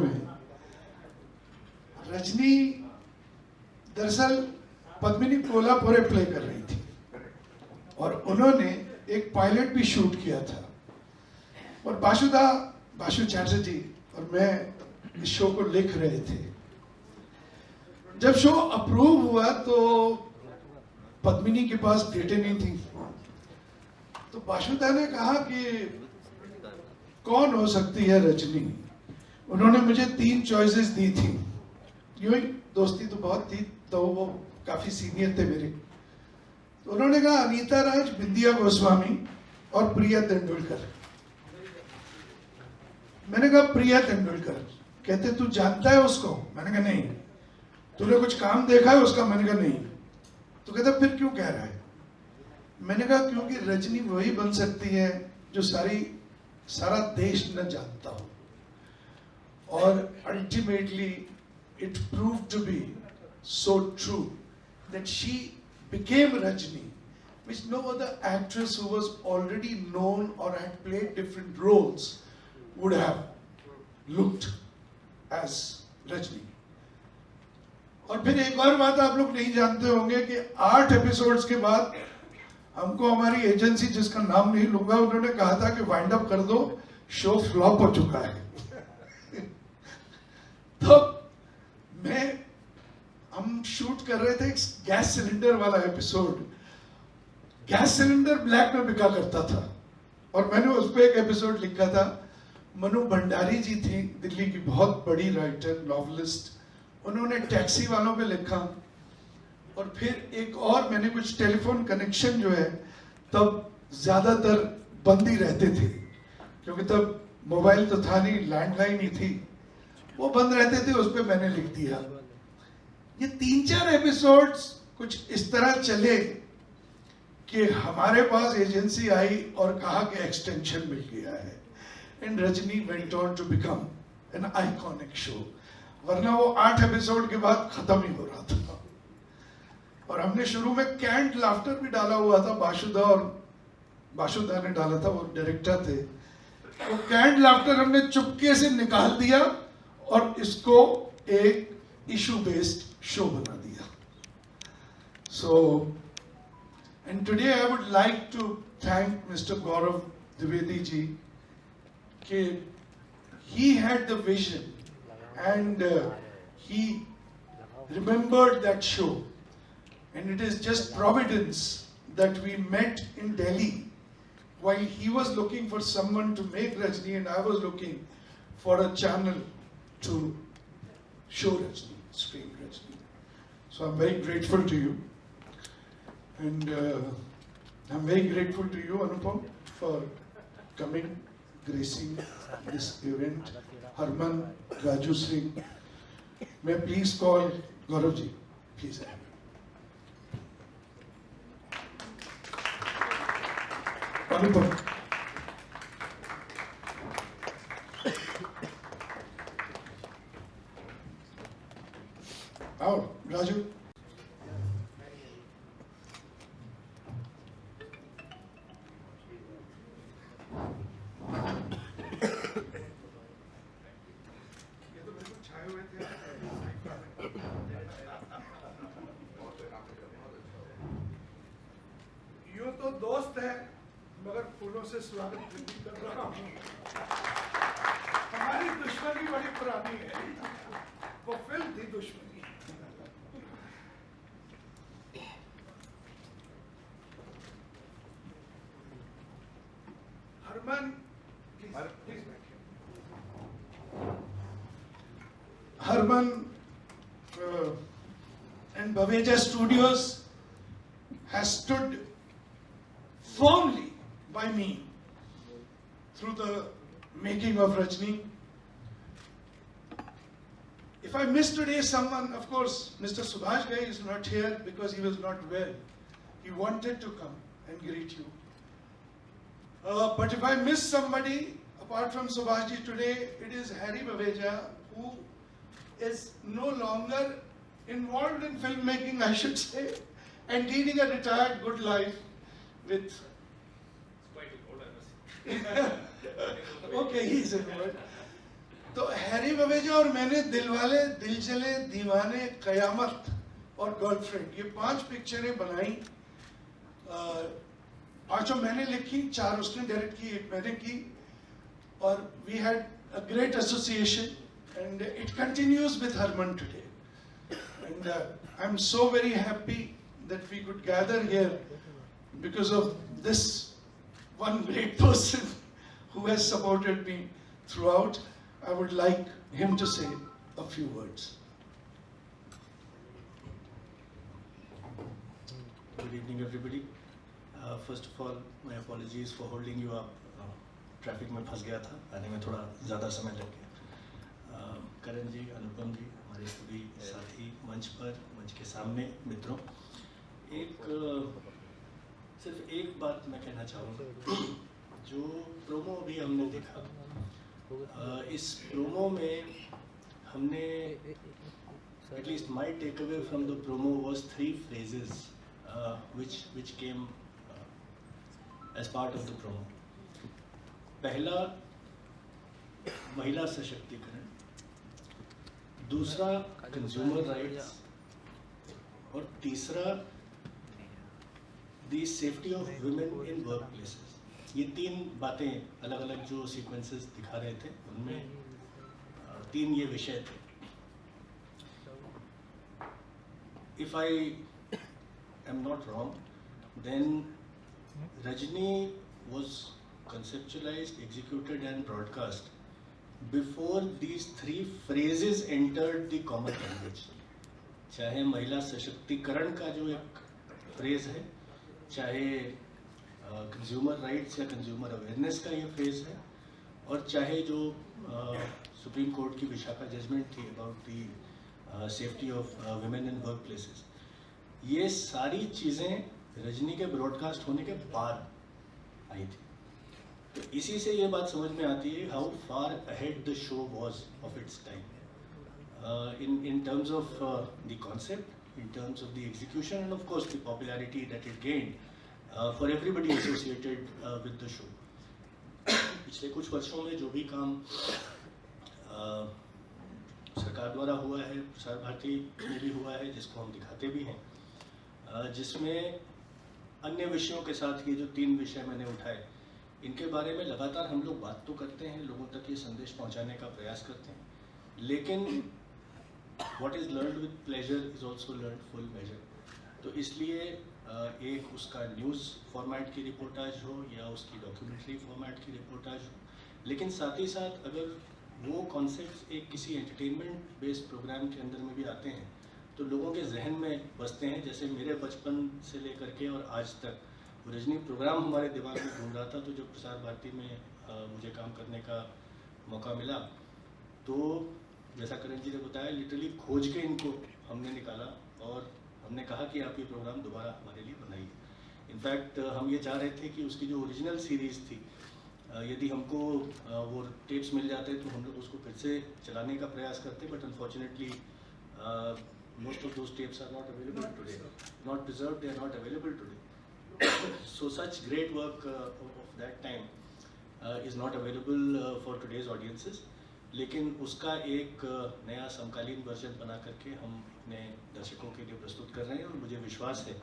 में रजनी दरअसल पद्मिनी कोल्हापुरे प्ले कर रही थी और उन्होंने एक पायलट भी शूट किया था और बाशु चैटर्जी और मैं इस शो को लिख रहे थे। जब शो अप्रूव हुआ तो पद्मिनी के पास डेटें नहीं थी, तो बाशुदा ने कहा कि कौन हो सकती है रजनी। उन्होंने मुझे 3 चॉइसेस दी थी, यूं ही दोस्ती तो बहुत थी, तो वो काफी सीनियर थे मेरे। तो उन्होंने कहा अनीता राज, बिंदिया गोस्वामी और प्रिया तेंदुलकर। मैंने कहा प्रिया तेंदुलकर। कहते तू जानता है उसको? मैंने कहा नहीं। तूने कुछ काम देखा है उसका? मैंने कहा नहीं। तो कहता फिर क्यों कह रहा है? मैंने कहा क्योंकि रजनी वही बन सकती है जो सारा देश न जानता हो। और ultimately it proved to be so true that she became Rajni, which no other actress who was already known or had played different roles would have looked as Rajni. और फिर एक और बात आप लोग नहीं जानते होंगे कि 8 एपिसोड्स के बाद हमको हमारी एजेंसी, जिसका नाम नहीं लूंगा, उन्होंने कहा था कि वाइंड अप कर दो, शो फ्लॉप हो चुका है। तो हम शूट कर रहे थे एक गैस सिलेंडर वाला एपिसोड। गैस सिलेंडर ब्लैक में बिका करता था और मैंने उस पर एक एपिसोड लिखा था। मनु भंडारी जी थी, दिल्ली की बहुत बड़ी राइटर, नॉवलिस्ट। उन्होंने टैक्सी वालों पे लिखा और फिर एक और मैंने कुछ टेलीफोन कनेक्शन जो है तब ज्यादातर बंद ही रहते थे, क्योंकि तब मोबाइल तो था नहीं, लैंडलाइन ही थी, वो बंद रहते थे। उस पर मैंने लिख दिया। ये 3-4 एपिसोड्स कुछ इस तरह चले कि हमारे पास एजेंसी आई और कहा कि एक्सटेंशन मिल गया है। And Rajni went on to become an iconic show, वरना वो 8 एपिसोड के बाद खत्म ही हो रहा था। और हमने शुरू में कैंट लाफ्टर भी डाला हुआ था, बाशुदा ने डाला था, वो डायरेक्टर थे। वो कैंट लाफ्टर हमने चुपके से निकाल दिया और इसको एक इशू बेस्ड शो बना दिया। So, and today I would like to thank Mr. Gaurav Dwivedi ji कि he had the vision and he remembered that show, and it is just providence that we met in Delhi while he was looking for someone to make Rajni and I was looking for a channel to show Rajni, screen Rajni. So I'm very grateful to you, and I'm very grateful to you, Anupam, for coming, gracing this event. Harman, Raju Singh, may I please call Gaurav ji, please. Anupam. आओ राजू। ये तो बिल्कुल छाए हुए थे। यूं तो दोस्त है मगर फूलों से स्वागत नहीं कर रहा हूँ। हमारी दुश्मनी बड़ी पुरानी है, वो फिल्म थी दुश्मनी। Harman and Baveja Studios has stood firmly by me through the making of Rajni. If I miss today someone, of course, Mr. Subhash Ghai is not here because he was not well. He wanted to come and greet you. But if I miss somebody, apart from Subhash ji today, it is Harry Baveja, who is no longer involved in filmmaking, I should say, and leading a retired good life with... It's quite old, I must say. Okay, he's involved. तो Harry Baweja और मैंने दिलवाले, दिल जले, दीवाने, कयामत और girlfriend, ये 5 पिक्चरें बनाई। 5 मैंने लिखी, 4 उसने डायरेक्ट की, 1 मैंने की। और we had a great association and it continues with Harman today. And I am so very happy that we could gather here because of this one great person who has supported me throughout. I would like him to say a few words. Good evening, everybody. First of all, my apologies for holding you up. Traffic में फंस गया था, आने में थोड़ा ज़्यादा समय लग गया। करण जी, अनुपम जी, हमारे सभी साथी मंच पर, मंच के सामने मित्रों, सिर्फ एक बात मैं कहना चाहूँगा। जो प्रोमो अभी हमने देखा, इस प्रोमो में हमने, at least my takeaway from the promo was 3 phrases which came as part of the promo. पहला, महिला सशक्तिकरण, दूसरा कंज्यूमर राइट्स, और तीसरा the safety of women in work places. ये 3 बातें अलग अलग जो सीक्वेंसेस दिखा रहे थे, उनमें 3 ये विषय थे। If I am not wrong, then Rajni was conceptualized, executed and broadcast before these 3 phrases entered the common language. चाहे महिला सशक्तिकरण का जो एक फ्रेज है, चाहे कंज्यूमर राइट्स या कंज्यूमर अवेयरनेस का ये फ्रेज है, और चाहे जो सुप्रीम कोर्ट की विशाखा जजमेंट थी about the safety of women in work places, ये सारी चीज़ें रजनी के ब्रॉडकास्ट होने के बाद आई थी। तो इसी से ये बात समझ में आती है how far ahead the show was of its time in terms of the concept, in terms of the execution, and of course the popularity that it gained for everybody associated with the show. पिछले कुछ वर्षों में जो भी काम सरकार द्वारा हुआ है, प्रसार भारती में भी हुआ है, जिसको हम दिखाते भी हैं, जिसमें अन्य विषयों के साथ ये जो 3 विषय मैंने उठाए, इनके बारे में लगातार हम लोग बात तो करते हैं, लोगों तक ये संदेश पहुंचाने का प्रयास करते हैं, लेकिन what is learned with pleasure is also learned full measure. तो इसलिए एक उसका न्यूज़ फॉर्मेट की रिपोर्टाज हो या उसकी डॉक्यूमेंट्री फॉर्मेट की रिपोर्टाज हो, लेकिन साथ ही साथ अगर वो कॉन्सेप्ट्स एक किसी एंटरटेनमेंट बेस्ड प्रोग्राम के अंदर में भी आते हैं तो लोगों के जहन में बसते हैं। जैसे मेरे बचपन से लेकर के और आज तक रजनी प्रोग्राम हमारे दिमाग में घूम रहा था, तो जब प्रसार भारती में मुझे काम करने का मौका मिला, तो जैसा करण जी ने बताया, लिटरली खोज के इनको हमने निकाला और हमने कहा कि आप ये प्रोग्राम दोबारा हमारे लिए बनाइए। इनफैक्ट हम ये चाह रहे थे कि उसकी जो ओरिजिनल सीरीज़ थी, यदि हमको वो टेप्स मिल जाते तो हम लोग उसको फिर से चलाने का प्रयास करते, but unfortunately most of those tapes are not available today, not preserved, they are not available today. So such great work of that time is not available for today's audiences, लेकिन उसका एक नया समकालीन वर्जन बना करके हम अपने दर्शकों के लिए प्रस्तुत कर रहे हैं। और मुझे विश्वास है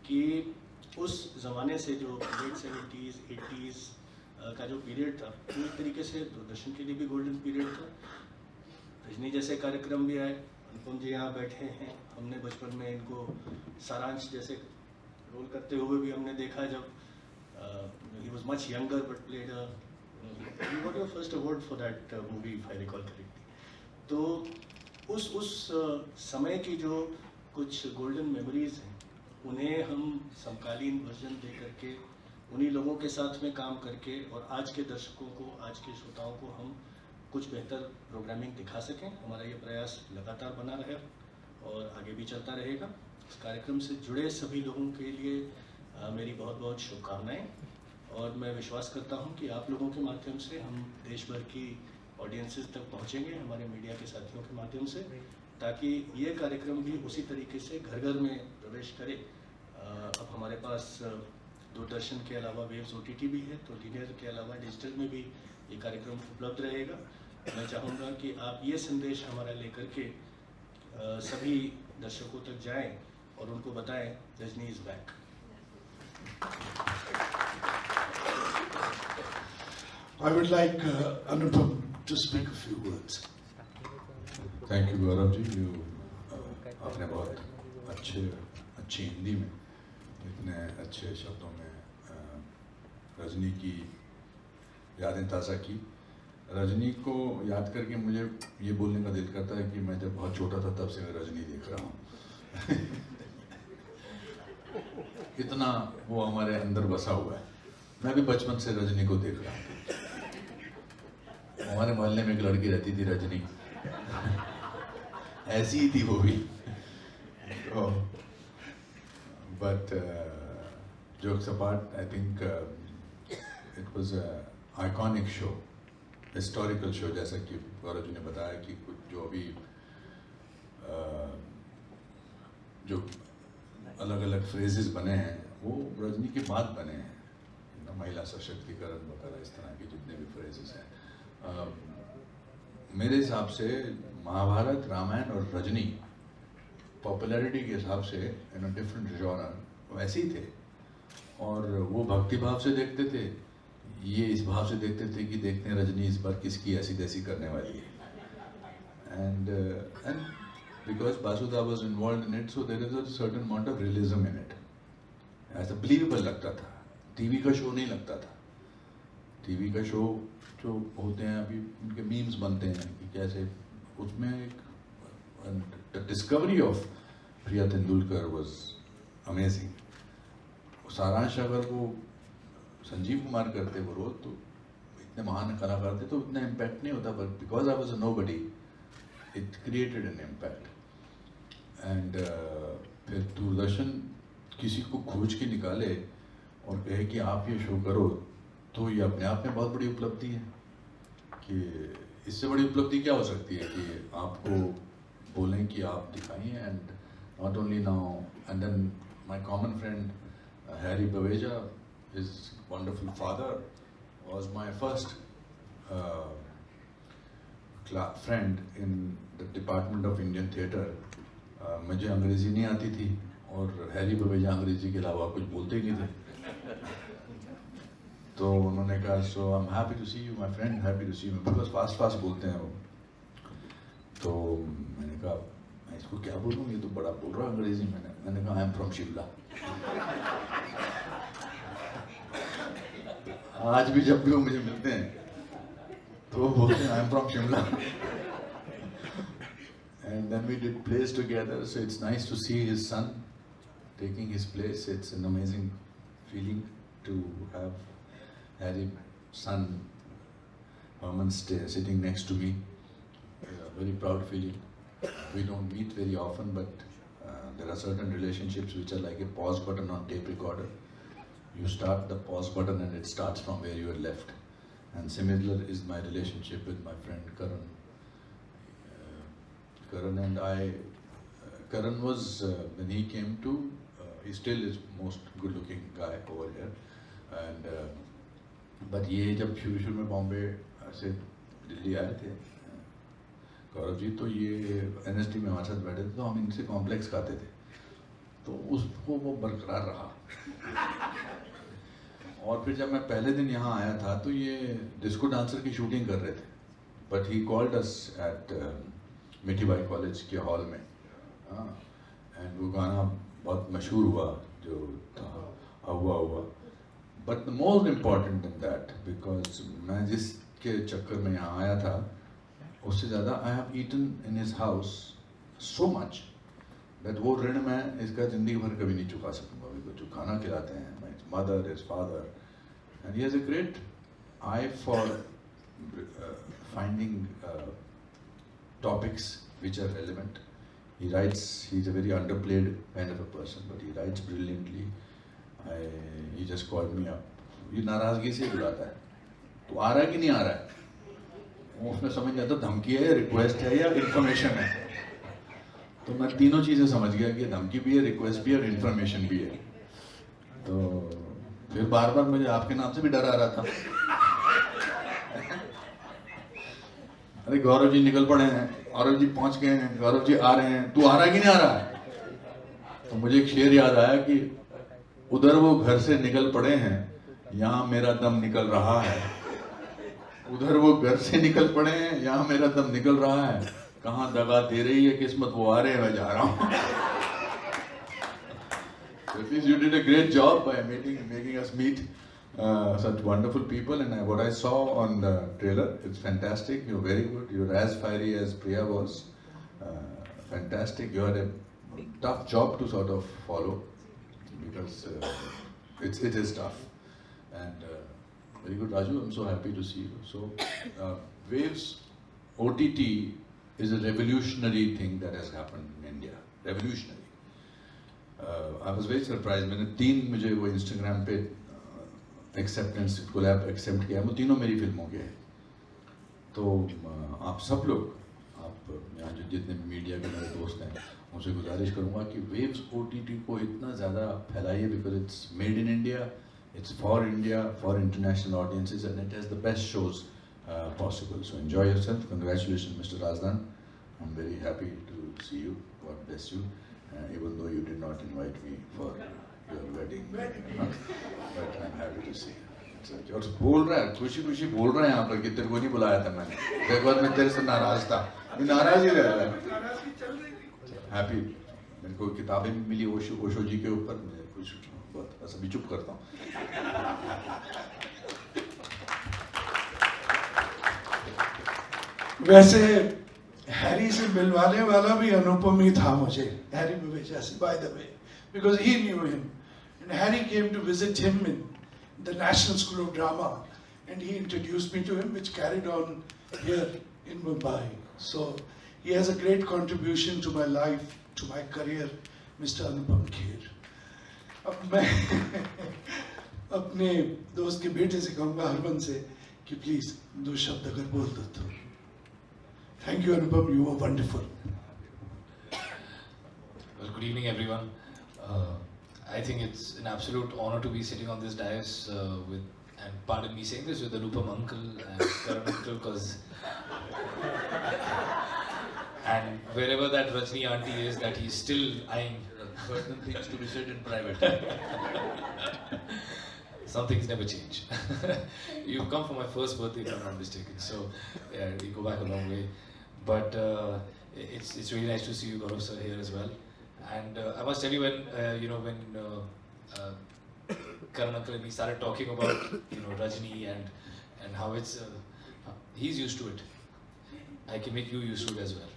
कि उस ज़माने से जो लेट 70s 80s का जो पीरियड था, वो एक तरीके से दूरदर्शन के लिए भी गोल्डन पीरियड था। रजनी जैसे कार्यक्रम भी आए, अनुपम जी यहाँ बैठे हैं, हमने बचपन में इनको सारांश जैसे रोल करते हुए भी हमने देखा, जब he was much younger but played You got your first award for that movie, if I recall correctly. तो उस समय की जो कुछ गोल्डन मेमोरीज हैं, उन्हें हम समकालीन वर्जन दे करके, उन्हीं लोगों के साथ में काम करके, और आज के दर्शकों को, आज के श्रोताओं को हम कुछ बेहतर प्रोग्रामिंग दिखा सकें। हमारा ये प्रयास लगातार बना रहे और आगे भी चलता रहेगा। इस कार्यक्रम से जुड़े सभी लोगों के लिए मेरी बहुत बहुत शुभकामनाएं, और मैं विश्वास करता हूं कि आप लोगों के माध्यम से हम देश भर की ऑडियंसेस तक पहुंचेंगे, हमारे मीडिया के साथियों के माध्यम से, ताकि ये कार्यक्रम भी उसी तरीके से घर घर में प्रवेश करे। अब हमारे पास दूरदर्शन के अलावा वेव्स OTT भी है, तो लीनियर के अलावा डिजिटल में भी ये कार्यक्रम उपलब्ध रहेगा। मैं चाहूँगा कि आप ये संदेश हमारा लेकर के सभी दर्शकों तक जाएं और उनको बताएं Rajni is back. I would like Anupam to speak a few words. Thank you Gaurav ji. आपने बहुत अच्छी हिंदी में इतने अच्छे शब्दों में रजनी की यादें ताज़ा की। रजनी को याद करके मुझे ये बोलने का दिल करता है कि मैं जब बहुत छोटा था तब से मैं रजनी देख रहा हूँ। इतना वो हमारे अंदर बसा हुआ है। मैं भी बचपन से रजनी को देख रहा था। हमारे मोहल्ले में एक लड़की रहती थी रजनी, ऐसी ही थी वो भी। तो but jokes apart, I think it was a iconic show, historical show. जैसा कि गौरव जी ने बताया कि कुछ जो अभी जो अलग अलग फ्रेजेस बने हैं वो रजनी के बाद बने हैं, महिला सशक्तिकरण वगैरह, इस तरह के जितने भी फ्रेजेस हैं। मेरे हिसाब से महाभारत, रामायण और रजनी पॉपुलैरिटी के हिसाब से इन डिफरेंट जॉनर वैसे ही थे। और वो भक्ति भाव से देखते थे, ये इस भाव से देखते थे कि देखते हैं रजनी इस बार किसकी ऐसी तैसी करने वाली है। And because Basuda was involved in it, so there is a certain amount of realism in it. ऐसा बिलीवेबल लगता था। टीवी का शो नहीं लगता था। टीवी का शो जो होते हैं अभी, उनके मीम्स बनते हैं कि कैसे उसमें एक discovery of Priya Tendulkar was amazing. सारांश अगर वो संजीव कुमार करते वो रोज, तो इतने महान कलाकार थे तो इतना इम्पैक्ट नहीं होता, but because I was a nobody it created an impact. And फिर दूरदर्शन किसी को खोज के निकाले और कहे कि आप ये शो करो, तो ये अपने आप में बहुत बड़ी उपलब्धि है। कि इससे बड़ी उपलब्धि क्या हो सकती है कि आपको बोलें कि आप दिखाइए। And not only now, and then my common friend Harry Baweja, his wonderful father was my first friend in the department of Indian theatre. मुझे अंग्रेज़ी नहीं आती थी और हैरी बवेजा अंग्रेज़ी के अलावा कुछ बोलते ही नहीं थे। तो उन्होंने कहा, so I am happy to see you my friend, happy to see you, because fast fast बोलते हैं वो। तो मैंने कहा मैं इसको क्या बोलूँ, ये तो बड़ा बोल रहा है अंग्रेजी। मैंने कहा आई एम फ्रॉम शिमला। आज भी जब भी वो मुझे मिलते हैं तो वो बोलते हैं I am from Shimla. And then we did place together, so it's nice to see his son taking his place. It's an amazing feeling to have Harry son Herman sitting next to me. A very proud feeling. We don't meet very often, but there are certain relationships which are like a pause button on tape recorder. You start the pause button and it starts from where you were left. And similar is my relationship with my friend Karan. Karan and I, Karan was when he came to, he still is most good looking guy over here, and but ये जब शुरू में बॉम्बे से दिल्ली आए थे गौरव जी, तो ये NST में हमारे साथ बैठे थे, तो हम इनसे कॉम्प्लेक्स खाते थे, तो उसको वो बरकरार रहा। और फिर जब मैं पहले दिन यहाँ आया था तो ये डिस्को डांसर की शूटिंग कर रहे थे, but he called us at Mithibai college के हॉल में। एंड वो गाना बहुत मशहूर हुआ जो था हुआ। But the most important in that, because मैं जिसके चक्कर में यहाँ आया था उससे ज़्यादा I have eaten in his house so much that वो ऋण मैं इसका ज़िंदगी भर कभी नहीं चुका सकूँगा। बिकॉज जो खाना खिलाते हैं, my mother, his father, and he has a great I for finding topics which are relevant. He writes, he's a very underplayed kind of a person, but he writes brilliantly. He just called me up. ये नाराजगी से बुलाता है, तो आ रहा है कि नहीं आ रहा है, वो उसमें समझ नहीं आता धमकी है, रिक्वेस्ट है या इन्फॉर्मेशन है। तो मैं तीनों चीज़ें समझ गया कि धमकी भी है, रिक्वेस्ट भी है और इन्फॉर्मेशन भी है। तो फिर बार बार मुझे आपके नाम से भी डर आ रहा था। अरे गौरव जी निकल पड़े हैं, गौरव जी पहुंच गए हैं, गौरव जी आ रहे हैं, तू आ रहा है कि नहीं आ रहा है? तो मुझे एक शेर याद आया कि उधर वो घर से निकल पड़े हैं, यहाँ मेरा दम निकल रहा है। उधर वो घर से निकल पड़े हैं, यहाँ मेरा दम निकल रहा है। कहाँ दगा दे रही है किस्मत, वो आ रहे हैं, मैं जा रहा हूँ। At least you did a great job by making us meet such wonderful people. And what I saw on the trailer, it's fantastic. You're very good. You're as fiery as Priya was. Fantastic. You had a tough job to sort of follow because it is tough. And very good, Raju. I'm so happy to see you. So, Waves OTT is a revolutionary thing that has happened in India. Revolutionary. I was very surprised. मैंने 3 मुझे वो Instagram पे acceptance collab accept किया, वो तीनों मेरी फिल्मों के हैं। तो आप सब लोग, आप यहाँ जो जितने भी मीडिया के मेरे दोस्त हैं, उनसे गुजारिश करूँगा कि वेव्स OTT को इतना ज़्यादा फैलाइए, because it's made in India, it's for India, for international audiences, and it has the best shows possible. So enjoy yourself. Congratulations, Mr. Razdan. I'm very happy to see you. God bless you. Even though you did not invite me for your wedding, but I'm happy to see you. और बोल रहा है, खुशी खुशी बोल रहा है यहाँ पर कि तेरे को नहीं बुलाया था मैंने, एक बार मैं तेरे से नाराज था, मैं नाराज ही रहा है। हैप्पी, मेरे को किताबें भी मिली ओशो जी के ऊपर, मैं कुछ बहुत बस अभी चुप करता हूँ। वैसे हैरी से मिलवाने वाला भी अनुपम ही था मुझे, हैरी विवेचा से, by the way, because he knew him. And Harry came to visit him in the National School of Drama, and he introduced me to him, which carried on here in Mumbai. So he has a great contribution to my life, to my career, Mr. Anupam Kher. अब मैं अपने दोस्त के बेटे से कहूँगा, हरमन से, कि प्लीज 2 शब्द अगर बोल दो तो। Thank you, Anupam. You were wonderful. Well, good evening, everyone. I think it's an absolute honor to be sitting on this dais with, and pardon me saying this, with Anupam uncle and Karan uncle, because and wherever that Rajni auntie is, that he's still eyeing. Certain things to be said in private. Some things never change. You've come for my first birthday, if I'm not mistaken. So yeah, we go back a long way. But it's really nice to see you, Gaurav sir, here as well. And I must tell you, when Karan uncle and me started talking about Rajni and how it's he's used to it. I can make you used to it as well.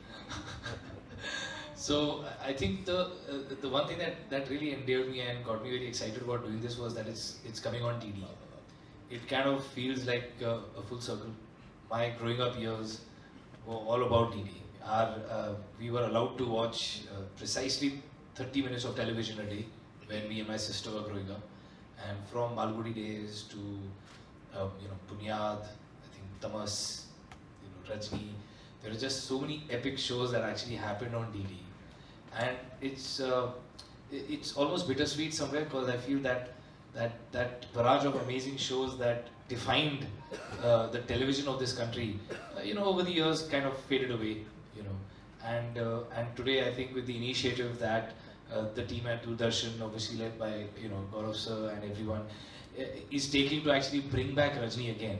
So I think the one thing that really endeared me and got me very excited about doing this was that it's coming on DD. It kind of feels like a full circle. My growing up years were all about DD. We were allowed to watch precisely 30 minutes of television a day when me and my sister were growing up. And from Malgudi days to Bunyad, I think Tamas, Rajni, there are just so many epic shows that actually happened on DD. And it's almost bittersweet somewhere, because I feel that barrage of amazing shows that defined the television of this country, over the years kind of faded away, And today I think with the initiative that the team at Doordarshan, obviously led by Gaurav sir and everyone, is taking to actually bring back Rajni again,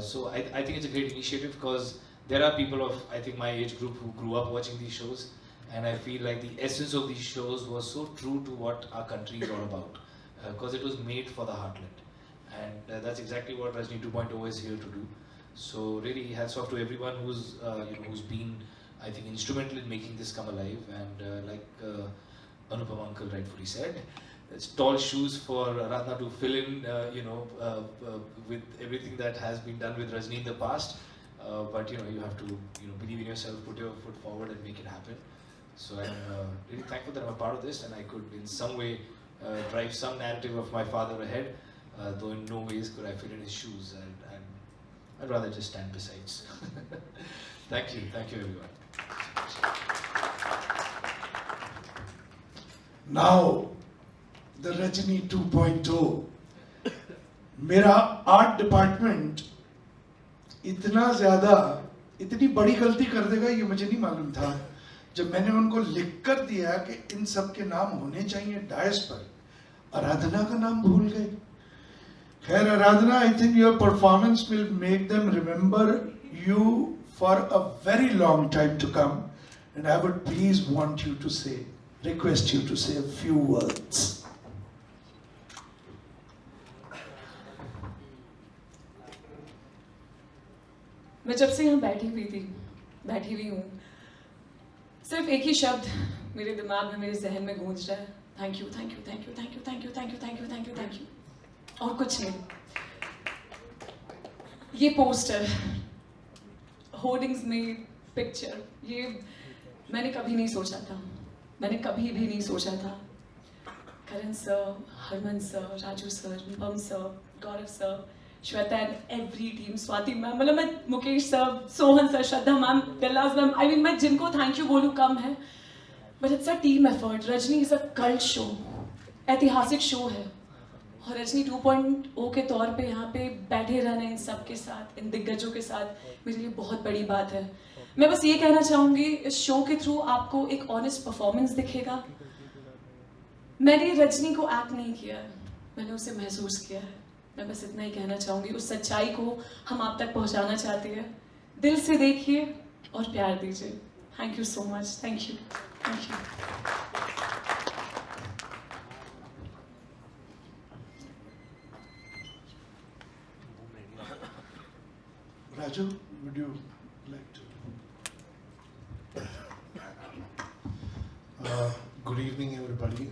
So I think it's a great initiative, because there are people of I think my age group who grew up watching these shows. And I feel like the essence of these shows was so true to what our country is all about, because it was made for the heartland, and that's exactly what Rajni 2.0 is here to do. So really, hats off to everyone who's who's been, I think, instrumental in making this come alive. And like Anupam uncle rightfully said, it's tall shoes for Radha to fill in, with everything that has been done with Rajni in the past. But you have to believe in yourself, put your foot forward, and make it happen. So I'm really thankful that I'm a part of this, and I could in some way drive some narrative of my father ahead, though in no ways could I fit in his shoes, and I'd rather just stand besides. Thank you everyone. Now, the Rajni 2.0. मेरा art department इतना ज़्यादा, इतनी बड़ी गलती कर देगा ये मुझे नहीं मालूम था। जब मैंने उनको लिख कर दिया कि इन सब के नाम होने चाहिए डायस पर, आराधना का नाम भूल गए। खैर Aradhana, I think your performance will make them remember you for a very long time to come, and I would please request you to say a few words. मैं जब से यहाँ बैठी हुई हूँ, सिर्फ एक ही शब्द मेरे दिमाग में, मेरे जहन में गूंज रहा है, thank you thank you thank you thank you thank you thank you thank you thank you thank you, और कुछ नहीं। ये पोस्टर, होर्डिंग्स में पिक्चर, ये मैंने कभी नहीं सोचा था, मैंने कभी भी नहीं सोचा था। Karan sir, Harman sir, Raju sir, Bam sir, Gaurav sir, Shweta and every team, Swati ma'am, मतलब मैं Mukesh sir, Sohan sir, Shraddha ma'am, बिल्लाज मैम, आई मीन मैं जिनको थैंक यू बोलूँ कम है, but it's a team effort. Rajni is a cult show, ऐतिहासिक शो है, और रजनी 2.0 के तौर पे यहाँ पे बैठे रहना इन सब के साथ, इन दिग्गजों के साथ, मेरे लिए बहुत बड़ी बात है। मैं बस ये कहना चाहूँगी, इस शो के थ्रू आपको एक ऑनेस्ट परफॉर्मेंस दिखेगा। मैंने रजनी को एक्ट नहीं किया है, मैंने उसे महसूस किया है। मैं बस इतना ही कहना चाहूँगी, उस सच्चाई को हम आप तक पहुँचाना चाहते हैं। दिल से देखिए और प्यार दीजिए। Thank you so much, thank you, thank you. Raju, would you like to? Good evening, everybody.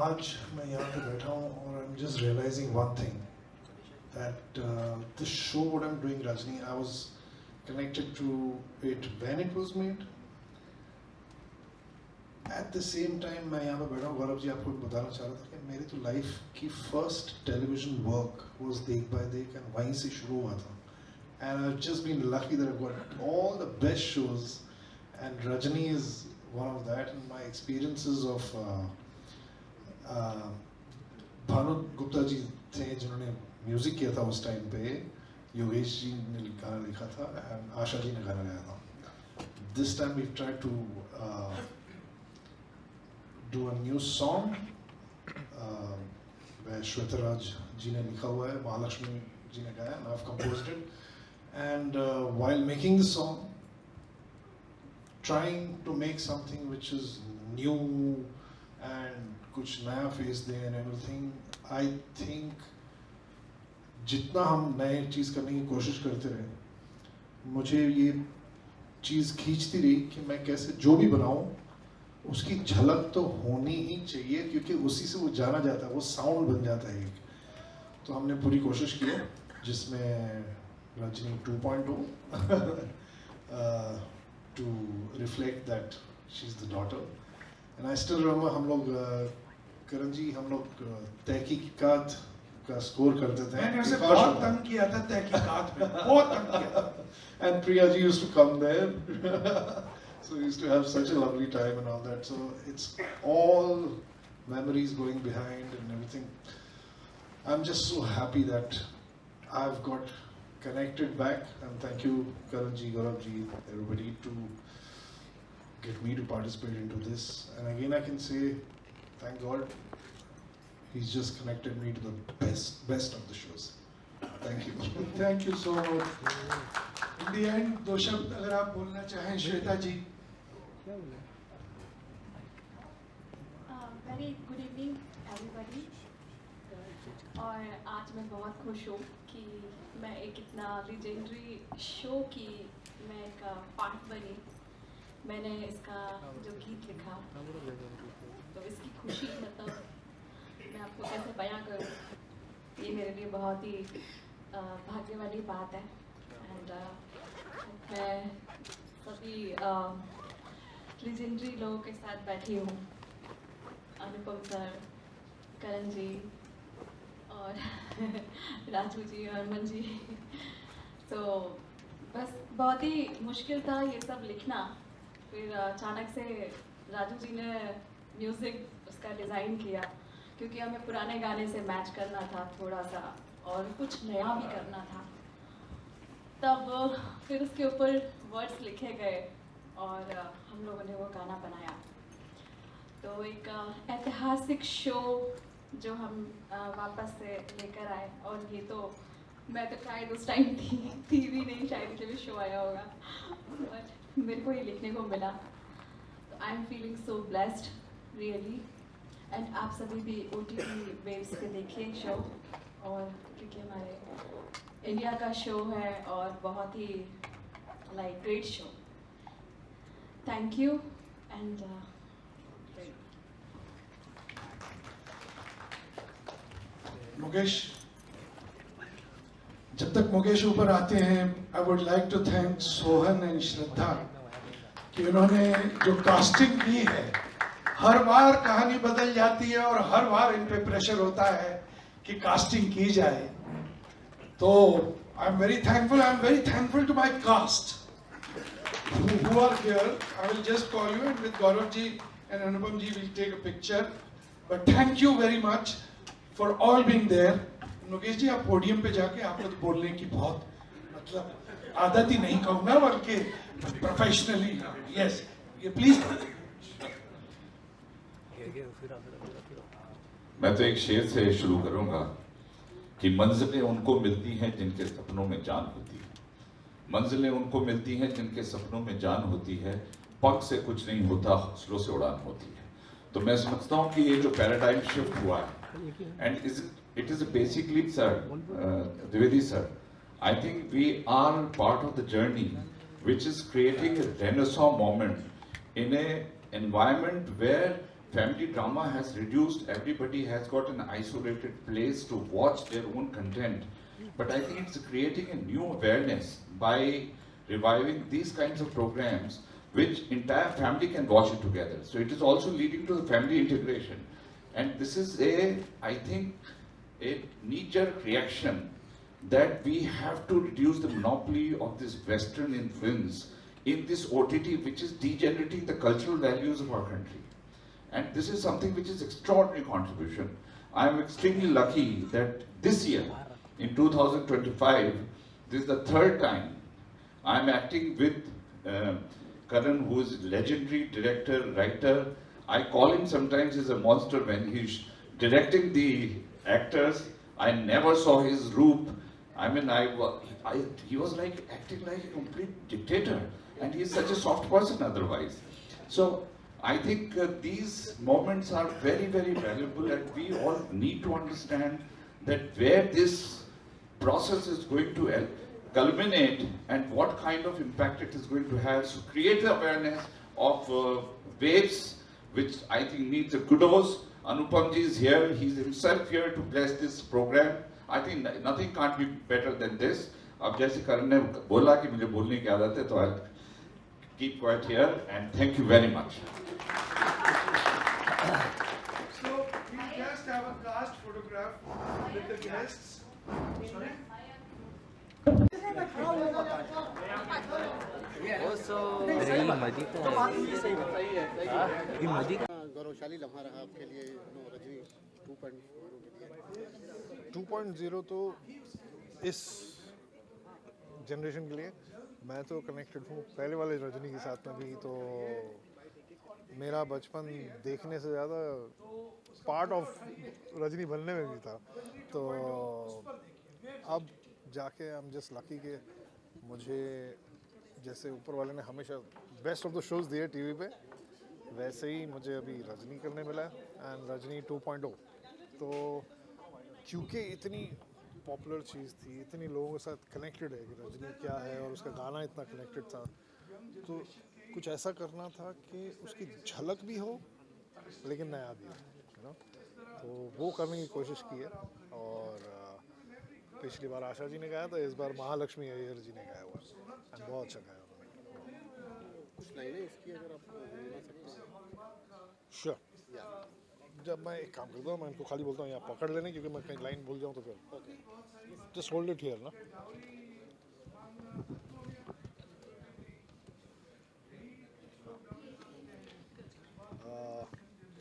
आज मैं यहाँ पे बैठा हूँ और I'm just realizing one thing, that the show what I'm doing, Rajni, I was connected to it when it was made. At the same time मैं यहाँ पे बैठा हूँ, गौरव जी आपको बताना चाह रहा था कि मेरी तो लाइफ की फर्स्ट टेलीविजन वर्क was देख बाय देख, and वहीं से शुरू हुआ था, and I've just been lucky that I've got all the best shows, and Rajni is one of that. And my experiences of Bhanu Gupta ji थे जिन्होंने म्यूजिक किया था उस टाइम पे, योगेश जी ने गाना लिखा था, and आशा जी ने गाना गाया था। This time we've tried to do a new song where Shweta Raj ji ने लिखा हुआ है, महालक्ष्मी जी ने गाया, and I've composed it. And while making the song, trying to make something which is new and कुछ नया फेस दें and everything, I think जितना हम नए चीज़ करने की कोशिश करते रहे, मुझे ये चीज़ खींचती रही कि मैं कैसे जो भी बनाऊं उसकी झलक तो होनी ही चाहिए, क्योंकि उसी से वो जाना जाता है, वो साउंड बन जाता है एक। तो हमने पूरी कोशिश की है, जिसमें Rajni 2.0 to reflect that she's the daughter. And I still remember हम लोग करण जी, हम लोग तहकीकात का स्कोर करते थे। मैंने उसे बहुत तंग किया था तहकीकात में, बहुत तंग किया था। And Priya ji used to come there. So we used to have such a lovely time and all that. So it's all memories going behind and everything. I'm just so happy that I've got connected back, and thank you Karan ji, Gaurav ji, everybody, to get me to participate into this. And again I can say thank God, he's just connected me to the best of the shows. Thank you. Thank you so much. In the end, दो शब्द अगर आप बोलना चाहें श्वेता जी। Very good evening everybody. और आज मैं बहुत खुश हूँ कि मैं एक इतना legendary शो की मैं एक पार्ट बनी। मैंने इसका जो गीत लिखा, तो इसकी खुशी मतलब मैं आपको कैसे बयां करूँ, ये मेरे लिए बहुत ही भाग्य वाली बात है। एंड मैं सभी लेजेंडरी लोगों के साथ बैठी हूँ, अनुपम सर, करण जी और राजू जी, हरमन जी। तो बस बहुत ही मुश्किल था ये सब लिखना, फिर अचानक से राजू जी ने म्यूज़िक उसका डिज़ाइन किया, क्योंकि हमें पुराने गाने से मैच करना था थोड़ा सा और कुछ नया भी करना था। तब फिर उसके ऊपर वर्ड्स लिखे गए और हम लोगों ने वो गाना बनाया। तो एक ऐतिहासिक शो जो हम वापस से लेकर आए, और ये तो मैं तो शायद उस टाइम थी भी नहीं, शायद जब शो आया होगा, बट मेरे को ये लिखने को मिला। तो I am feeling so blessed really. And आप सभी भी OTT वेव्स पे देखिए शो, और क्योंकि हमारे इंडिया का शो है और बहुत ही like great show. Thank you and Mukesh, जब तक मुकेश ऊपर आते हैं, I would like to thank Sohan and Shraddha कि उन्होंने जो कास्टिंग की है। हर बार कहानी बदल जाती है और हर बार इन पे प्रेशर होता है कि कास्टिंग की जाए। तो I am very thankful to my cast who are here. I will just call you, and with Gaurav ji and Anupam ji we'll take a picture. But thank you very much for all being there. Mukesh ji, आप podium पे जाके आपको तो बोलने की बहुत मतलब आदत ही नहीं कहूँगा, बल्कि प्रोफेशनली, यस, ये प्लीज। मैं तो एक शेर से शुरू करूंगा कि मंजिलें उनको मिलती हैं जिनके सपनों में जान होती है। मंजिलें उनको मिलती हैं जिनके सपनों में जान होती है। पग से कुछ नहीं होता, हौसलों से उड़ान होती है। तो मैं समझता हूँ कि ये जो पैराडाइम शिफ्ट हुआ है, and it is basically sir, Dwivedi sir, I think we are part of the journey which is creating a renaissance moment in a environment where family drama has reduced. Everybody has got an isolated place to watch their own content. But I think it's creating a new awareness by reviving these kinds of programs which entire family can watch it together. So it is also leading to the family integration. And this is I think, a knee-jerk reaction that we have to reduce the monopoly of this Western influence in this OTT, which is degenerating the cultural values of our country. And this is something which is extraordinary contribution. I am extremely lucky that this year, in 2025, this is the third time I am acting with Karan, who is legendary director, writer. I call him sometimes as a monster when he's directing the actors. I never saw his roop. I mean, he was like acting like a complete dictator, and he is such a soft person otherwise. So I think these moments are very, very valuable, and we all need to understand that where this process is going to culminate and what kind of impact it is going to have. So create the awareness of waves, which I think needs a kudos. Anupam ji is here; he's himself here to bless this program. I think nothing can't be better than this. अब जैसे करण ने बोला कि मुझे बोलने की आदत है, तो I'll keep quiet here and thank you very much. So we just have a cast photograph with the guests. Sorry? गौरवशाली लम्हा रहा आपके लिए रजनी 2.0 के लिए। 2.0 तो इस जनरेशन के लिए मैं तो कनेक्टेड हूँ पहले वाले रजनी के साथ में भी। तो मेरा बचपन देखने से ज़्यादा पार्ट ऑफ रजनी बनने में भी था। तो अब जाके आई एम जस्ट लकी कि मुझे जैसे ऊपर वाले ने हमेशा बेस्ट ऑफ द शोज़ दिए टीवी पे, वैसे ही मुझे अभी रजनी करने मिला एंड रजनी 2.0। तो क्योंकि इतनी पॉपुलर चीज़ थी, इतनी लोगों के साथ कनेक्टेड है कि रजनी क्या है और उसका गाना इतना कनेक्टेड था, तो कुछ ऐसा करना था कि उसकी झलक भी हो लेकिन नया भी हो, है ना। तो वो करने की कोशिश की है। और पिछली बार आशा जी ने गाया था, इस बार महालक्ष्मी अय्यर जी ने गाया हुआ एंड बहुत अच्छा गाया उन्होंने। कुछ लाइनें इसकी अगर आप बोलना सकते हैं। श्योर। जब मैं एक काम करता हूँ, मैं इनको खाली बोलता हूँ यहाँ पकड़ लेने, क्योंकि मैं कहीं लाइन भूल जाऊँ तो फिर जस्ट होल्ड इट हियर ना।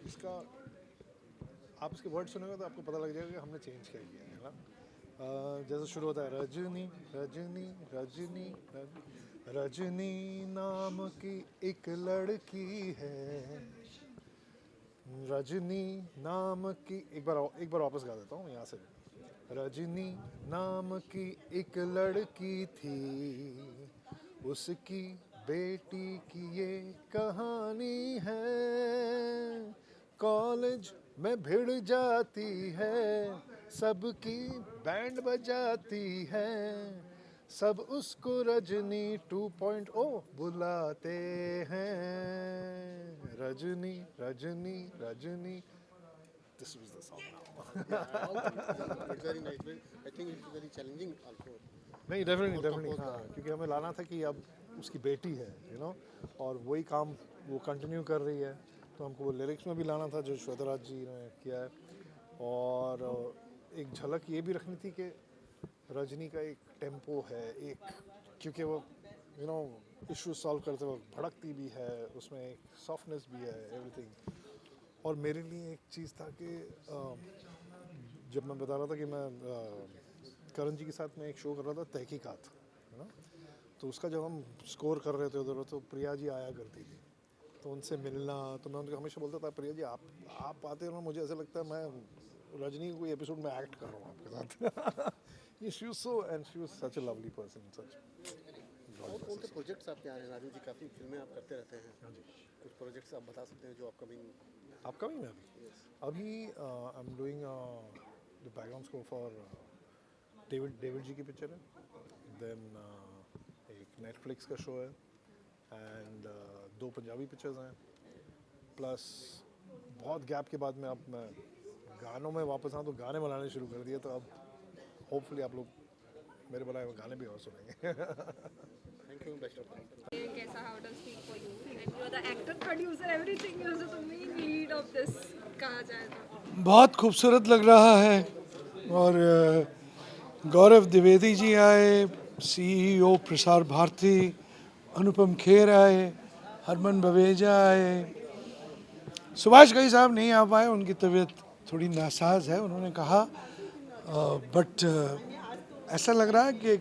इसका आप इसके वर्ड सुनेंगे तो आपको पता लग जाएगा कि हमने चेंज क्या किया है ना। जैसे शुरू होता है रजनी रजनी रजनी रजनी नाम की एक लड़की है, रजनी नाम की एक बार वापस गा देता हूँ यहाँ से। रजनी नाम की एक लड़की थी, उसकी बेटी की ये कहानी है। कॉलेज में भिड़ जाती है, सबकी बैंड बजाती है, सब उसको रजनी 2.0 बुलाते हैं। Rajni Rajni Rajni, this was the song. It's very nice. I think it's very challenging also. नहीं डेफिनेटली हाँ, क्योंकि हमें लाना था कि अब उसकी बेटी है और वही काम वो कंटिन्यू कर रही है, तो हमको वो लिरिक्स में भी लाना था जो श्वेता जी ने किया है। और एक झलक ये भी रखनी थी कि रजनी का एक टेम्पो है, एक क्योंकि वो इशू सॉल्व करते वक्त भड़कती भी है, उसमें एक सॉफ्टनेस भी है, एवरीथिंग। और मेरे लिए एक चीज़ था कि जब मैं बता रहा था कि मैं करण जी के साथ में एक शो कर रहा था तहकीकात, तो उसका जब हम स्कोर कर रहे थे उधर, तो प्रिया जी आया करती थी, तो उनसे मिलना, तो मैं उनको हमेशा बोलता था प्रिया जी आप आते हो ना, मुझे ऐसा लगता है मैं रजनी कोई एपिसोड में एक्ट कर रहा हूँ आपके साथ। She was so and she was such a lovely person, such. और कौन से प्रोजेक्ट्स आपके आ रहे हैं राजू जी? काफ़ी फिल्में आप करते रहते हैं, कुछ प्रोजेक्ट्स आप बता सकते हैं जो अपकमिंग में अभी I am doing the background score for David ji की पिक्चर है, देन एक नेटफ्लिक्स का शो है, एंड 2 पंजाबी पिक्चर्स हैं, प्लस बहुत गैप के बाद में अब मैं गानों में वापस आऊँ, तो गाने बनाने शुरू कर दिए, तो अब होपफुली आप लोग मेरे बनाए हुए गाने भी और सुनेंगे। Thank you, best of luck. कैसा how does feel for you and you are the actor producer everything, you are the main lead of this, कहा जाए तो बहुत खूबसूरत लग रहा है। और गौरव द्विवेदी जी आए, CEO प्रसार भारती, अनुपम खेर आए, हरमन बवेजा आए, सुभाष घई साहब नहीं आ पाए, उनकी तबीयत थोड़ी नासाज है, उन्होंने कहा, बट ऐसा लग रहा है कि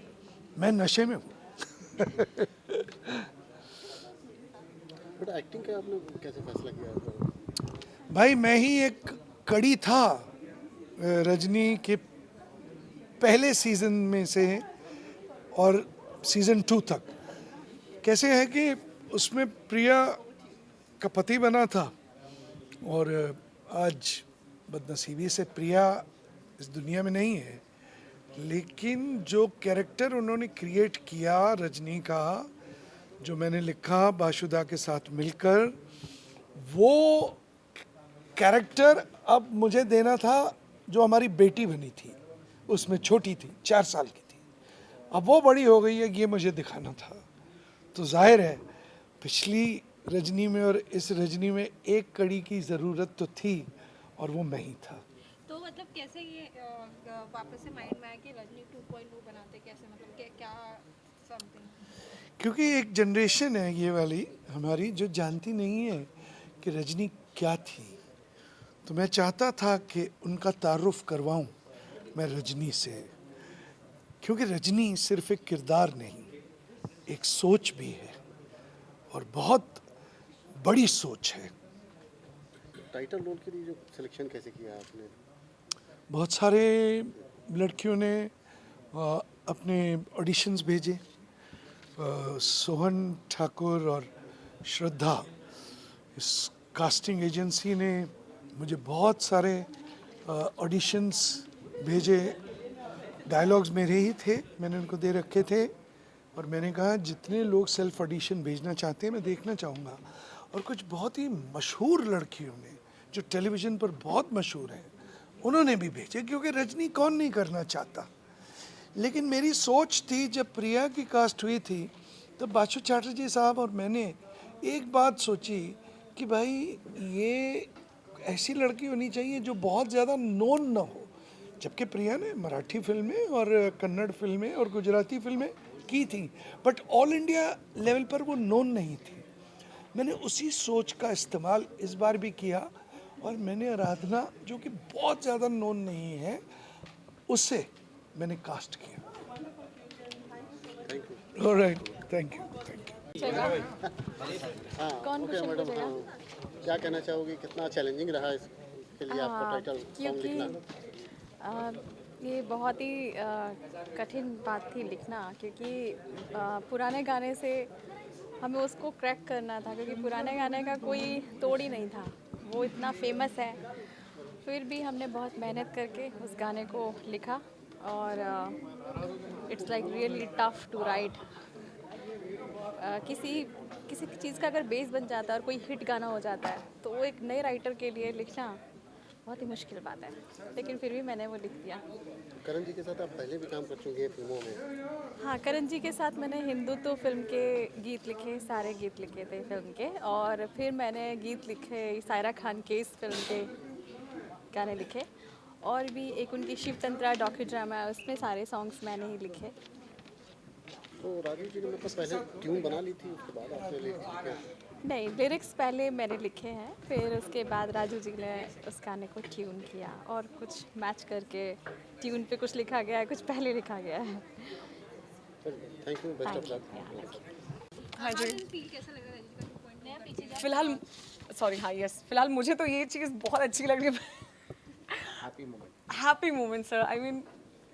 मैं नशे में हूँ। बट एक्टिंग का आपने कैसे फैसला किया? भाई मैं ही एक कड़ी था रजनी के पहले सीज़न में से और सीज़न 2 तक। कैसे है कि उसमें प्रिया का पति बना था, और आज बदनसीबी से प्रिया इस दुनिया में नहीं है, लेकिन जो कैरेक्टर उन्होंने क्रिएट किया रजनी का, जो मैंने लिखा बाशुदा के साथ मिलकर, वो कैरेक्टर अब मुझे देना था जो हमारी बेटी बनी थी, उसमें छोटी थी, 4 साल की थी, अब वो बड़ी हो गई है, ये मुझे दिखाना था। तो जाहिर है पिछली रजनी में और इस रजनी में एक कड़ी की ज़रूरत तो थी, और वो मैं ही था। तो मतलब कैसे ये वापस से माइंड में आया कि रजनी 2.0 बनाते, कैसे मतलब क्या समथिंग? क्योंकि एक जनरेशन है ये वाली हमारी जो जानती नहीं है कि रजनी क्या थी, तो मैं चाहता था कि उनका तारुफ करवाऊं मैं रजनी से, क्योंकि रजनी सिर्फ एक किरदार नहीं, एक सोच भी है, और बहुत बड़ी सोच है। टाइटल रोल के लिए जो सिलेक्शन कैसे किया आपने? बहुत सारे लड़कियों ने अपने ऑडिशंस भेजे, सोहन ठाकुर और श्रद्धा, इस कास्टिंग एजेंसी ने मुझे बहुत सारे ऑडिशंस भेजे, डायलॉग्स मेरे ही थे, मैंने उनको दे रखे थे, और मैंने कहा जितने लोग सेल्फ ऑडिशन भेजना चाहते हैं मैं देखना चाहूँगा। और कुछ बहुत ही मशहूर लड़कियों ने जो टेलीविज़न पर बहुत मशहूर हैं उन्होंने भी भेजे, क्योंकि रजनी कौन नहीं करना चाहता। लेकिन मेरी सोच थी, जब प्रिया की कास्ट हुई थी तो बासु चैटर्जी साहब और मैंने एक बात सोची कि भाई ये ऐसी लड़की होनी चाहिए जो बहुत ज़्यादा नोन ना हो, जबकि प्रिया ने मराठी फिल्में और कन्नड़ फिल्में और गुजराती फिल्में की थी, बट ऑल इंडिया लेवल पर वो नोन नहीं थी। मैंने उसी सोच का इस्तेमाल इस बार भी किया, और मैंने आराधना जो कि बहुत ज़्यादा नोन नहीं है उससे मैंने कास्ट किया। Alright, thank you. कौन ओके मैडम, क्या कहना चाहोगी, कितना चैलेंजिंग रहा इसके लिए आपको टाइटल सॉन्ग लिखना? ये बहुत ही कठिन बात थी लिखना, क्योंकि पुराने गाने से हमें उसको क्रैक करना था, क्योंकि पुराने गाने का कोई तोड़ ही नहीं था, वो इतना फेमस है। फिर भी हमने बहुत मेहनत करके उस गाने को लिखा और it's like really tough to write. किसी चीज़ का अगर बेस बन जाता है और कोई हिट गाना हो जाता है तो वो एक नए राइटर के लिए लिखना बहुत ही मुश्किल बात है, लेकिन फिर भी मैंने वो लिख दिया। करण जी के साथ आप पहले भी काम कर चुके हैं फिल्मों में? हाँ, करण जी के साथ मैंने हिंदुत्व फिल्म के गीत लिखे, सारे गीत लिखे थे फिल्म के, और फिर मैंने गीत लिखे सायरा खान के इस फिल्म के गाने लिखे, और भी एक उनकी शिवतंत्रा डॉक्यू ड्रामा है उसमें सारे सॉन्ग्स मैंने ही लिखे। तो राजू जी ने मतलब पहले ट्यून बना ली थी, उसके बाद आपने लिखे? नहीं, लिरिक्स पहले मैंने लिखे हैं, फिर उसके बाद राजू जी ने उस गाने को ट्यून किया और कुछ मैच करके ट्यून पे कुछ लिखा गया है, कुछ पहले लिखा गया है। Thank you, best of luck. हाँ जी, फिलहाल सॉरी, हाँ यस, फिलहाल मुझे तो ये चीज़ बहुत अच्छी लग रही है। Happy moment sir, I mean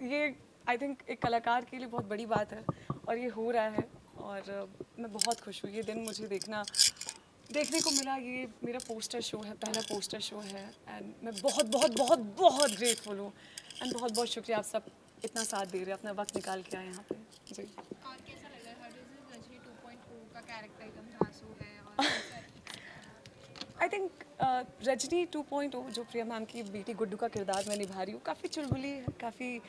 ये आई थिंक एक कलाकार के लिए बहुत बड़ी बात है और ये हो रहा है, और मैं बहुत खुश हूँ। ये दिन मुझे देखने को मिला। ये मेरा पोस्टर शो है, पहला पोस्टर शो है, एंड मैं बहुत बहुत बहुत बहुत ग्रेटफुल हूँ, एंड बहुत बहुत शुक्रिया आप सब इतना साथ दे रहे हैं, अपना वक्त निकाल के आए यहाँ पे जी। और कैसा लगा रजनी 2.0 का कैरेक्टर एकदम धांसू है? और आई थिंक रजनी 2.0 जो प्रिया मैम की बेटी गुड्डू का किरदार मैं निभा रही हूँ, काफ़ी चुलबुली है, काफ़ी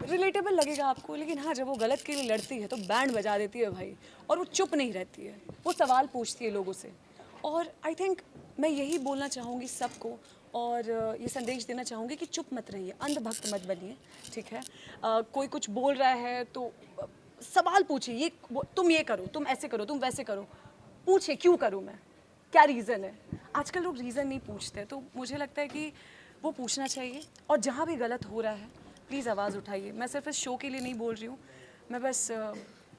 रिलेटेबल लगेगा आपको, लेकिन हाँ जब वो गलत के लिए लड़ती है तो बैंड बजा देती है भाई, और वो चुप नहीं रहती है, वो सवाल पूछती है लोगों से। और आई थिंक मैं यही बोलना चाहूँगी सबको, और ये संदेश देना चाहूँगी कि चुप मत रहिए, अंधभक्त मत बनिए, ठीक है? कोई कुछ बोल रहा है तो सवाल पूछिए, ये तुम ये करो, तुम ऐसे करो, तुम वैसे करो, पूछिए क्यों करूँ मैं, क्या रीज़न है। आजकल लोग रीज़न नहीं पूछते, तो मुझे लगता है कि वो पूछना चाहिए, और जहाँ भी गलत हो रहा है प्लीज़ आवाज़ उठाइए। मैं सिर्फ इस शो के लिए नहीं बोल रही हूँ, मैं बस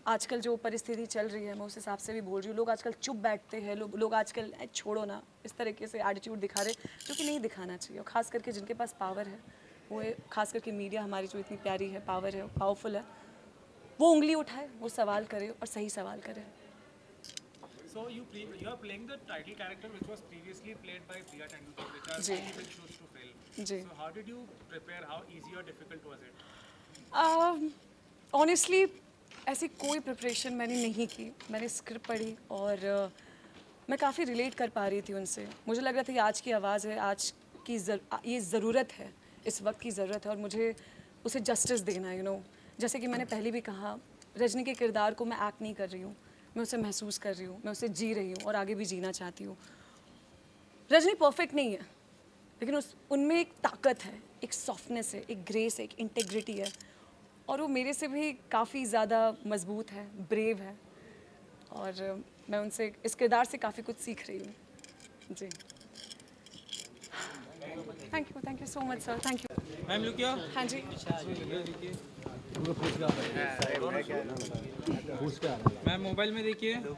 आजकल जो परिस्थिति चल रही है मैं उस हिसाब से भी बोल रही हूँ। लोग आजकल चुप बैठते हैं, लोग आजकल छोड़ो ना इस तरीके से एटीट्यूड दिखा रहे, जो कि नहीं दिखाना चाहिए। और ख़ास करके जिनके पास पावर है, वो खास करके मीडिया हमारी जो इतनी प्यारी है, पावर है, पावरफुल है, वो उंगली उठाए, वो सवाल करे और सही सवाल करे। So you are playing the title character which was previously played by Priya Tendulkar, which are जी। TV shows to fill. जी। So how did you prepare? How easy or difficult was it? Honestly ऐसी कोई preparation मैंने नहीं की। मैंने script पढ़ी और मैं काफ़ी रिलेट कर पा रही थी उनसे। मुझे लग रहा था कि आज की आवाज़ है, आज की ये ज़रूरत है, इस वक्त की ज़रूरत है, और मुझे उसे जस्टिस देना है, जैसे कि मैंने पहले भी कहा, रजनी के किरदार को मैं एक्ट नहीं कर रही हूँ, मैं उसे महसूस कर रही हूँ, मैं उसे जी रही हूँ और आगे भी जीना चाहती हूँ। रजनी परफेक्ट नहीं है, लेकिन उनमें एक ताकत है, एक सॉफ्टनेस है, एक ग्रेस है, एक इंटेग्रिटी है, और वो मेरे से भी काफ़ी ज़्यादा मजबूत है, ब्रेव है, और मैं उनसे इस किरदार से काफ़ी कुछ सीख रही हूँ जी। Thank you so much sir, thank you. Ma'am look क्या? हाँ जी। मैम मोबाइल में देखिए। मैम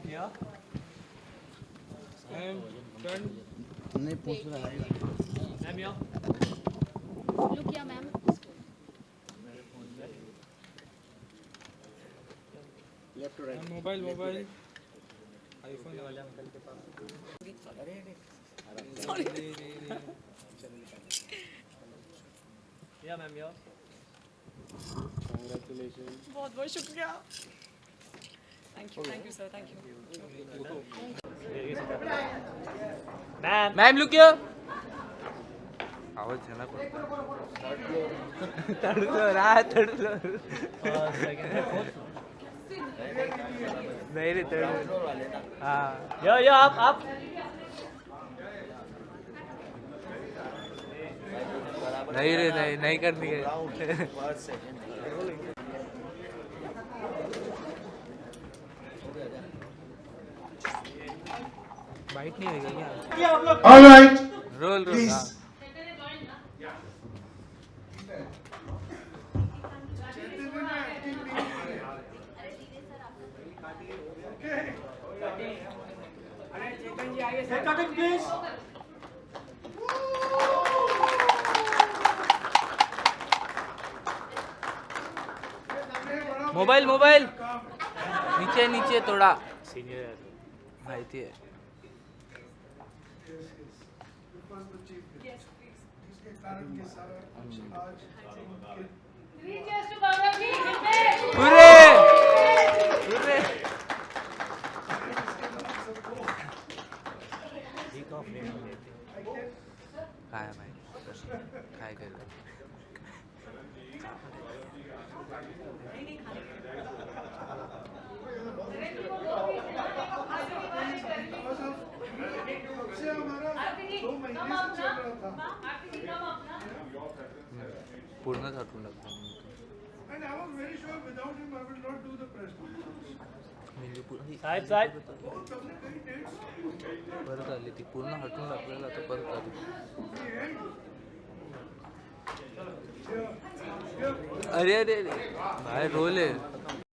फ्रंट नहीं पूछ रहा है। मैम यहाँ लुक या ma'am left to right. Mobile iPhone या मैम या Congratulations. बहुत बहुत शुक्रिया। Thank you sir, thank you. Ma'am look क्या? आवाज है ना नहीं रे हाँ या आप नहीं रे नहीं करनी है बाइट नहीं होगा क्या? All right, रोल चैतन्य ने एक्टिंग नहीं की है। Okay? Cutting, please. Mobile mobile नीचे नीचे थोडा सिनियर माहिती आहे Because the chief guest. जिसके कारण ये सारा आज पुरे पुरे काय माहिती काय करत से हमारा 2 महीने से चल रहा था पूर्णच हटवून टाकतो and I was very sure without him I will not do the press conference. साहेब साहेब बहुत पहले कई dates परत आली ती पूर्ण हटवून टाकलेलं आता परत आली अरे अरे अरे बाहेर रोल आहे